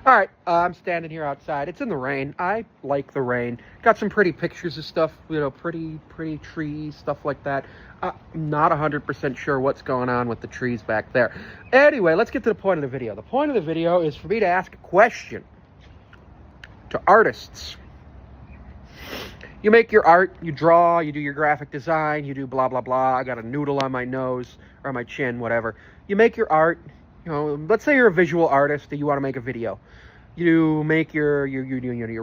All right, I'm standing here outside. It's in the rain. I like the rain. Got some pretty pictures of stuff, pretty trees, stuff like that. I'm not 100% sure what's going on with the trees back there. Anyway, let's get to the point of the video. The point of the video is for me to ask a question to artists. You make your art, you draw, you do your graphic design, you do blah, blah, blah. I got a noodle on my nose or on my chin, whatever. You make your art. Let's say you're a visual artist and you want to make a video. You make your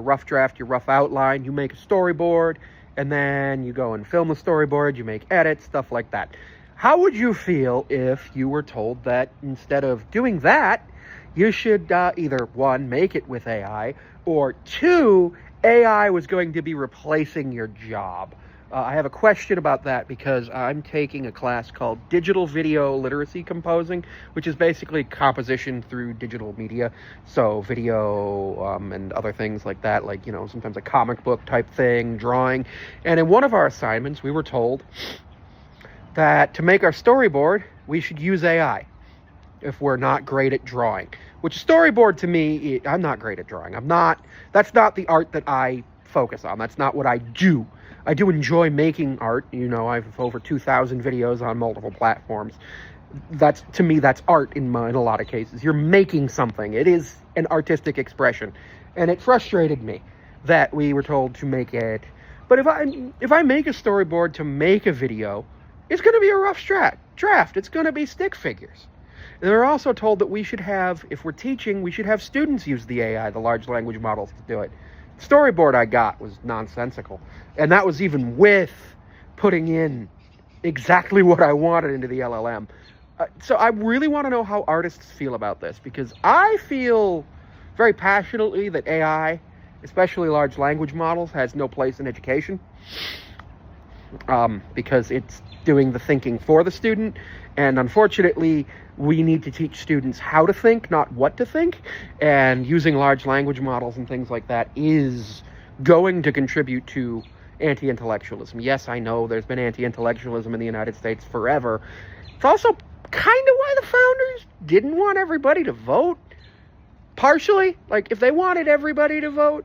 rough draft, your rough outline, you make a storyboard, and then you go and film the storyboard, you make edits, stuff like that. How would you feel if you were told that instead of doing that, you should either, one, make it with AI, or two, AI was going to be replacing your job? I have a question about that because I'm taking a class called Digital Video Literacy Composing, which is basically composition through digital media. So video and other things like that, like, sometimes a comic book type thing, drawing. And in one of our assignments, we were told that to make our storyboard, we should use AI if we're not great at drawing. Which storyboard to me, I'm not great at drawing. That's not the art that I focus on. That's not what I do. I do enjoy making art. I have over 2,000 videos on multiple platforms. To me, that's art in a lot of cases. You're making something. It is an artistic expression. And it frustrated me that we were told to make it. But if I make a storyboard to make a video, it's going to be a rough draft. It's going to be stick figures. And we're also told that we should have, if we're teaching, we should have students use the AI, the large language models, to do it. Storyboard I got was nonsensical, and that was even with putting in exactly what I wanted into the LLM. So I really want to know how artists feel about this, because I feel very passionately that AI, especially large language models, has no place in education, because it's doing the thinking for the student, and unfortunately we need to teach students how to think, not what to think, and using large language models and things like that is going to contribute to anti-intellectualism. Yes, I know there's been anti-intellectualism in the United States forever. It's also kind of why the founders didn't want everybody to vote. Partially, like if they wanted everybody to vote,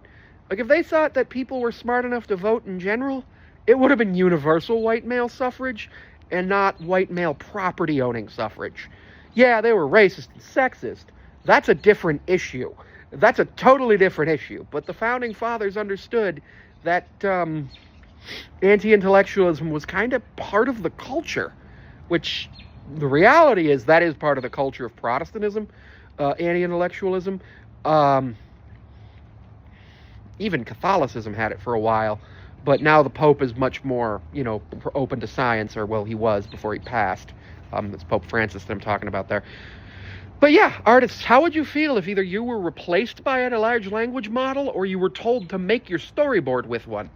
like if they thought that people were smart enough to vote in general, it would have been universal white male suffrage and not white male property owning suffrage. Yeah, they were racist and sexist. That's a different issue. That's a totally different issue. But the founding fathers understood that anti-intellectualism was kind of part of the culture, which the reality is that is part of the culture of Protestantism, anti-intellectualism. Even Catholicism had it for a while, but now the Pope is much more, open to science, or, well, he was before he passed. It's Pope Francis that I'm talking about there. But yeah, artists, how would you feel if either you were replaced by a large language model or you were told to make your storyboard with one?